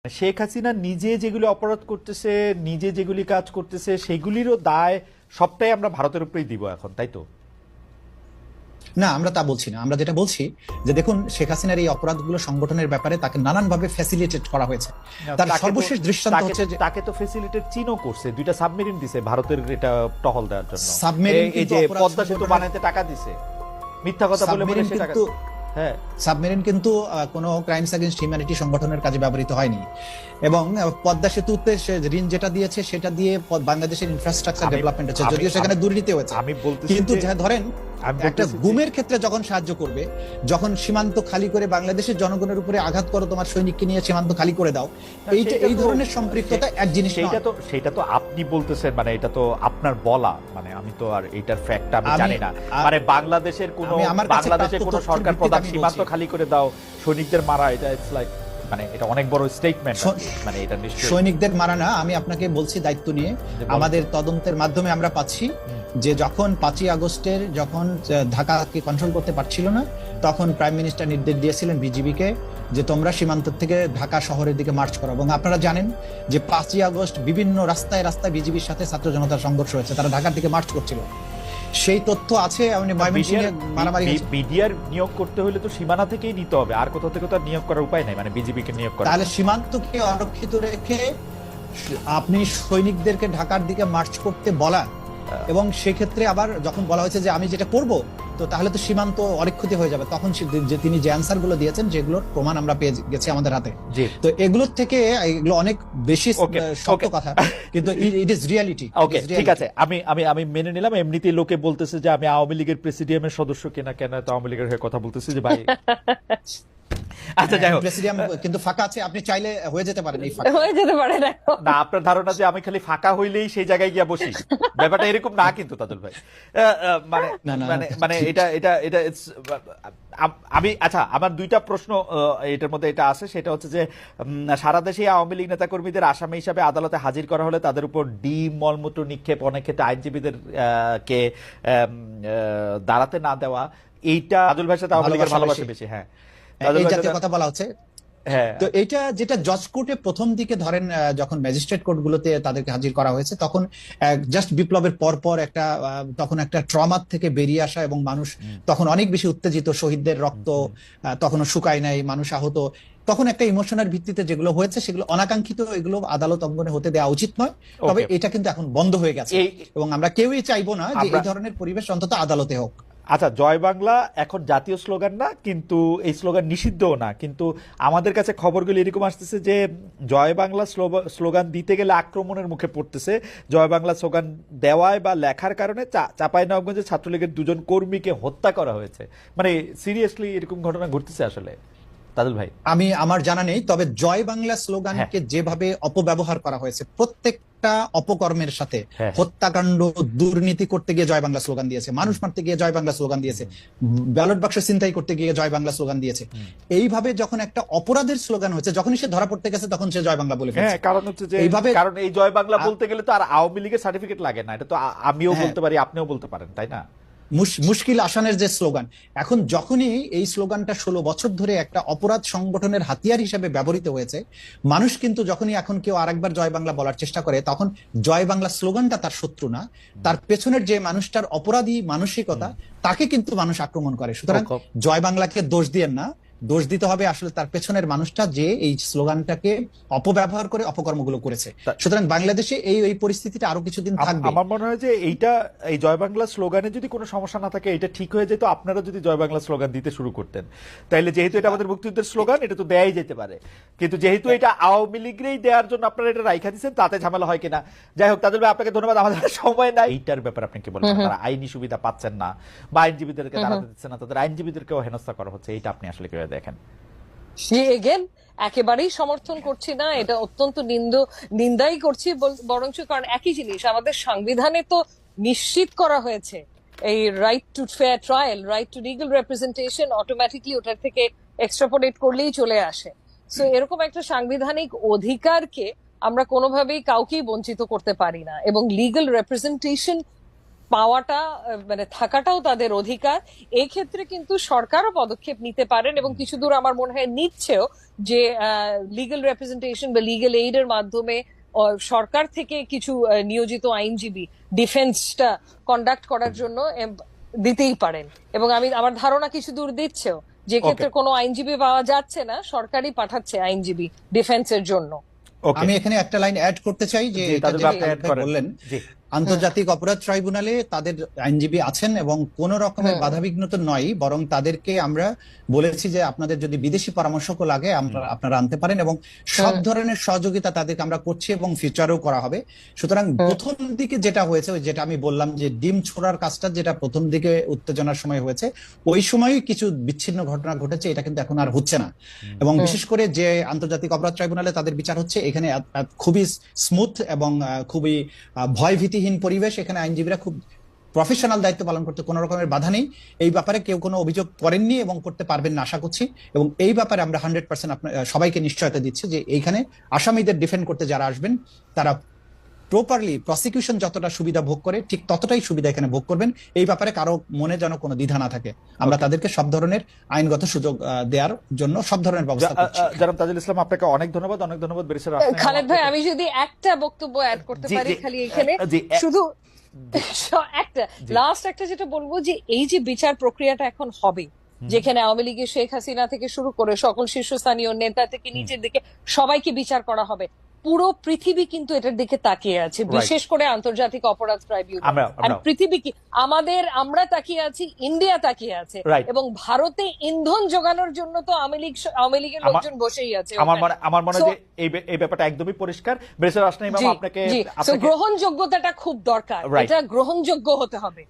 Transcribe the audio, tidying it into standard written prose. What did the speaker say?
শেখ হাসিনা নিজে যেগুলি অপরাধ করতেছে, নিজে যেগুলি কাজ করতেছে, সেগুলিরও দায় সবটাই আমরা ভারতের উপরেই দিব এখন, তাই তো? না, আমরা তা বলছি না। আমরা যেটা বলছি যে দেখুন, শেখ হাসিনার এই অপরাধগুলো সংগঠনের ব্যাপারে তাকে নানানভাবে ফ্যাসিলিটেট করা হয়েছে। তার সর্বশেষ দৃষ্টান্ত হচ্ছে যে তাকে তো ফ্যাসিলিটেট চীনও করছে, দুইটা সাবমেরিন দিছে ভারতের এটা টহল দেওয়ার জন্য। সাবমেরিন এই যে পদ্মা সেতু বানাইতে টাকা দিছে, মিথ্যা কথা বলে বলে সে টাকা। হ্যাঁ, সাবমেরিন কিন্তু কোনো ক্রাইমস এগেইনস্ট হিউম্যানিটি সংগঠনের কাজে ব্যবহৃত হয়নি। এবং পদ্মা সেতুতে ঋণ যেটা দিয়েছে সেটা দিয়ে বাংলাদেশের ইনফ্রাস্ট্রাকচার ডেভেলপমেন্ট হচ্ছে, যদিও সেখানে দুর্নীতি হয়েছে। আমি বলতেছি কিন্তু ধরেন একটা গুমের ক্ষেত্রে যখন সাহায্য করবে, যখন সীমান্ত খালি করে বাংলাদেশের জনগণের উপরে আঘাত করো, তোমার সৈনিককে নিয়ে সীমান্ত খালি করে দাও, এই ধরনের সম্পৃক্ততা এক জিনিস। সেটা তো আপনি বলতেছেন, মানে এটা তো আপনার বলা, মানে আমি তো আর এটার ফ্যাক্ট আমি জানি না। মানে বাংলাদেশের কোনো সরকার প্রধান সীমান্ত খালি করে দাও, সৈনিকদের মারা, এটা ইটস লাইক, মানে এটা অনেক বড় স্টেটমেন্ট। মানে এটা নিশ্চয়ই সৈনিকদের মারা না, আমি আপনাকে বলছি দায়িত্ব নিয়ে আমাদের তদন্তের মাধ্যমে আমরা পাচ্ছি যে যখন 5ই আগস্টের যখন ঢাকাকে কন্ট্রোল করতে পারছিল না, তখন প্রাইম মিনিস্টার নির্দেশ দিয়েছিলেন বিজিবিকে যে তোমরা সীমান্ত থেকে ঢাকা শহরের দিকে মার্চ করো। এবং আপনারা জানেন যে 5ই আগস্ট বিভিন্ন রাস্তায় রাস্তায় বিজিবির সাথে ছাত্র জনতার সংঘর্ষ হয়েছে, তারা ঢাকার দিকে মার্চ করছিল। সেই তথ্য আছে। বিডিআর নিয়োগ করতে হলে তো সীমানা থেকেই নিতে হবে, আর কোথাও থেকে তো নিয়োগ করার উপায় নাই, মানে বিজিবিকে নিয়োগ করা। তাহলে সীমান্তকে অরক্ষিত রেখে আপনি সৈনিকদেরকে ঢাকার দিকে মার্চ করতে বলা, এবং সেক্ষেত্রে আবার যখন বলা হয়েছে যে আমি যেটা করব, তো তাহলে তো সীমান্ত অরক্ষিত হয়ে যাবে। তখন যে তিনি যে অ্যান্সার গুলো দিয়েছেন, যেগুলোর প্রমাণ আমরা পেয়ে গেছি আমাদের হাতে, তো এগুলোর থেকে এগুলো অনেক বেশি শক্ত কথা, কিন্তু ইট ইজ রিয়ালিটি। ওকে, ঠিক আছে, আমি মেনে নিলাম। এমনিতেই লোকে বলতেছে যে আমি আওয়ামী লীগের প্রেসিডিয়ামের সদস্য কিনা, কেন তো আওয়ামী লীগের হয়ে কথা বলতেছি যে ভাই। আচ্ছা, যাই হোক, প্রেসিডিয়াম কিন্তু ফাঁকা আছে, আপনি চাইলে হয়ে যেতে পারেন। এই ফাঁকা হয়ে যেতে পারে না, আপনার ধারণা যে আমি খালি ফাঁকা হইলেই সেই জায়গায় গিয়া বসি, ব্যাপারটা এরকম না কিন্তু তাদের ভাই। মানে মানে মানে এটা এটা এটা আমি, আচ্ছা, আমার দুইটা প্রশ্ন এটার মধ্যে এটা আছে, সেটা হচ্ছে যে সারা দেশে আওয়ামী লীগ নেতাকর্মীদের আসামি হিসাবে আদালতে হাজির করা হলে তাদের উপর ডিম মলমূত্র নিক্ষেপ, অনেক ক্ষেত্রে আইনজীবীদের কে দাঁড়াতে না দেওয়া, এইটা আদুল ভাইয়ের সাথে আওয়ামী লীগের ভালোবাসা বেশি। হ্যাঁ, এই জাতীয় কথা বলা হচ্ছে। তো এটা যেটা জজ কোর্টে প্রথম দিকে ধরেন যখন ম্যাজিস্ট্রেট কোর্ট গুলোতে তাদেরকে হাজির করা হয়েছে, তখন জাস্ট বিপ্লবের পর একটা তখন একটা ট্রমার থেকে বেরিয়ে আসা, এবং মানুষ তখন অনেক বেশি উত্তেজিত, শহীদদের রক্ত তখনও শুকায় নাই, মানুষ আহত, তখন একটা ইমোশনের ভিত্তিতে যেগুলো হয়েছে সেগুলো অনাকাঙ্ক্ষিত, এগুলো আদালত অঙ্গনে হতে দেওয়া উচিত নয়। তবে এটা কিন্তু এখন বন্ধ হয়ে গেছে, এবং আমরা কেউই চাইবো না যে এই ধরনের পরিবেশ অন্তত আদালতে হোক। আচ্ছা, জয় বাংলা এখন জাতীয় স্লোগান না, কিন্তু এই স্লোগান নিষিদ্ধও না, কিন্তু আমাদের কাছে খবরগুলো এরকম আসতেছে যে জয় বাংলা স্লোগান দিতে গেলে আক্রমণের মুখে পড়তেছে। জয় বাংলা স্লোগান দেওয়ায় বা লেখার কারণে চাঁপাইনবাবগঞ্জে ছাত্রলীগের 2জন কর্মীকে হত্যা করা হয়েছে। মানে সিরিয়াসলি এরকম ঘটনা ঘটতেছে আসলে তাদুল ভাই? আমার জানা নেই, তবে জয় বাংলা স্লোগানকে যেভাবে অপব্যবহার করা হয়েছে, প্রত্যেকটা অপকর্মের সাথে, হত্যাকাণ্ড, দুর্নীতি করতে গিয়ে জয় বাংলা স্লোগান দিয়েছে, মানুষ মারতে গিয়ে জয় বাংলা স্লোগান দিয়েছে, ব্যালট বাক্স ছিনতাই করতে গিয়ে জয় বাংলা স্লোগান দিয়েছে। এইভাবে যখন একটা অপরাধের স্লোগান হয়েছে, যখনই সে ধরা পড়তে গেছে, তখন সে জয় বাংলা বলে ফেলেছে। কারণ হচ্ছে যে কারণ এই জয় বাংলা বলতে গেলে তো আর আওয়ামী লীগের সার্টিফিকেট লাগে না, এটা তো আমিও বলতে পারি, আপনিও বলতে পারেন, তাই না? মুশকিল আসানের যে স্লোগান, এখন যখনই এই স্লোগানটা 16 বছর ধরে একটা অপরাধ সংগঠনের হাতিয়ার হিসেবে ব্যবহৃত হয়েছে, মানুষ কিন্তু যখনই এখন কেউ আরেকবার জয় বাংলা বলার চেষ্টা করে, তখন জয় বাংলা স্লোগানটা তার শত্রু না, তার পেছনের যে মানুষটার অপরাধী মানসিকতা, তাকে কিন্তু মানুষ আক্রমণ করে। সুতরাং জয় বাংলাকে দোষ দিয়েন না, দোষ দিতে হবে আসলে তার পেছনের মানুষটা, যে এই স্লোগানটাকে অপব্যবহার করে অপকর্মগুলো করেছে। সুতরাং বাংলাদেশে এই পরিস্থিতিটা আরো কিছুদিন থাকবে। আমার মনে হয় যে এই জয় বাংলা স্লোগানে যদি কোনো সমস্যা না থাকে, এটা ঠিক হয়ে যেত আপনারা যদি জয় বাংলা স্লোগান দিতে শুরু করতেন, তাইলে যেহেতু এটা আমাদের মুক্তিযুদ্ধের স্লোগান, এটা তো দেয়াই যেতে পারে, কিন্তু যেহেতু এটা আওয়ামী লীগেরই দেওয়ার জন্য আপনারা এটা রাইখা দিচ্ছেন, তাতে ঝামেলা হয় কিনা। যাই হোক, তাদের আপনাকে ধন্যবাদ। আমাদের সময় নাই, এইটার ব্যাপারে আপনি কি বলবেন? তারা আইনি সুবিধা পাচ্ছেন না, বা আইনজীবীদেরকে দাঁড়াতে দিচ্ছেন না, তাদের আইনজীবীদেরকেও হেনস্থা করা হচ্ছে, এইটা আপনি আসলে কিভাবে দেখেন? একেবারেই সমর্থন করছি না, এটা অত্যন্ত নিন্দাই করছি বরঞ্চ। কারণ একই জিনিস আমাদের সংবিধানে তো নিশ্চিত করা হয়েছে, এই right two fair trial, right two legal representation, automatically ওটার থেকে এক্সট্রাপোলেট করলেই চলে আসে। সো এরকম একটা সাংবিধানিক অধিকারকে আমরা কোনোভাবেই কাউকেই বঞ্চিত করতে পারি না, এবং লিগ্যাল রিপ্রেজেন্টেশন পাওয়াটা মানে থাকাটাও তাদের অধিকার। এই ক্ষেত্রে কিন্তু সরকারও পদক্ষেপ নিতে পারেন এবং কিছু দূর আমার মনে হয় নিচ্ছেও, যে লিগ্যাল রিপ্রেজেন্টেশন বা লিগ্যাল এইডের মাধ্যমে সরকার থেকে কিছু নিয়োজিত আইনজীবী ডিফেন্সটা কন্ডাক্ট করার জন্য দিতেই পারেন, এবং আমার ধারণা কিছু দূর দিচ্ছেও। যে ক্ষেত্রে কোনো আইনজীবী পাওয়া যাচ্ছে না, সরকারই পাঠাচ্ছে আইনজীবী ডিফেন্সের জন্য। আমি এখানে একটা লাইন অ্যাড করতে চাই যে এটা যে বললেন আন্তর্জাতিক অপরাধ ট্রাইব্যুনালে তাদের আইনজীবী আছেন এবং কোন রকমের বাধাবিঘ্ন তো নয়, বরং তাদেরকে আমরা বলেছি যে আপনাদের যদি বিদেশি পরামর্শকও লাগে আপনারা আনতে পারেন, এবং সব ধরনের সহযোগিতা তাদেরকে আমরা করছি এবং ফিউচারেও করা হবে। সুতরাং প্রথম দিকে যেটা হয়েছে, ওই যেটা আমি বললাম যে ডিম ছোড়ার কাজটা যেটা প্রথম দিকে উত্তেজনার সময় হয়েছে, ওই সময়ই কিছু বিচ্ছিন্ন ঘটনা ঘটেছে, এটা কিন্তু এখন আর হচ্ছে না। এবং বিশেষ করে যে আন্তর্জাতিক অপরাধ ট্রাইব্যুনালে তাদের বিচার হচ্ছে, এখানে খুবই স্মুথ এবং খুবই ভয়ভীতিহীন পরিবেশ। এখানে আইনজীবীরা খুব প্রফেশনাল দায়িত্ব পালন করতে কোনো রকমের বাধা নেই। এই ব্যাপারে কেউ কোনো অভিযোগ করেননি এবং করতে পারবেন না আশা করছি। এবং এই ব্যাপারে আমরা 100% সবাইকে নিশ্চয়তা দিচ্ছি যে এইখানে আসামিদের ডিফেন্ড করতে যারা আসবেন তারা প্রপারলি প্রসিকিউশন যতটা সুবিধা ভোগ করে ঠিক ততটাই সুবিধা এখানে ভোগ করবেন। এই ব্যাপারে কারো মনে যেন কোনো দ্বিধা না থাকে। আমরা তাদেরকে সব ধরনের আইনগত সুযোগ দেওয়ার জন্য সব ধরনের ব্যবস্থা করছি। জনাব তাজুল ইসলাম, আপনাকে অনেক ধন্যবাদ ব্যারিস্টার খালেদ ভাই, আমি যদি একটা বক্তব্য অ্যাড করতে পারি খালি এখানে, শুধু একটা লাস্ট একটা যেটা বলবো, যে এই যে বিচার প্রক্রিয়াটা এখন হবে, যেখানে আওয়ামী লীগের শেখ হাসিনা থেকে শুরু করে সকল শীর্ষস্থানীয় নেতা থেকে নিচের দিকে সবাইকে বিচার করা হবে, পুরো পৃথিবী কিন্তু এটার দিকে তাকিয়ে আছে, বিশেষ করে আন্তর্জাতিক অপরাধ ট্রাইব্যুনাল। আর পৃথিবী কি আমরা তাকিয়ে আছি, ইন্ডিয়া তাকিয়ে আছে, এবং ভারতে ইন্ধন যোগানোর জন্য তো আওয়ামী লীগের লোকজন বসেই আছে। আমার মনে হয় যে এই ব্যাপারটা একদমই পরিষ্কার। ব্যারিস্টার আসনা ইমাম, আপনাকে গ্রহণযোগ্যতাটা খুব দরকার, এটা গ্রহণযোগ্য হতে হবে।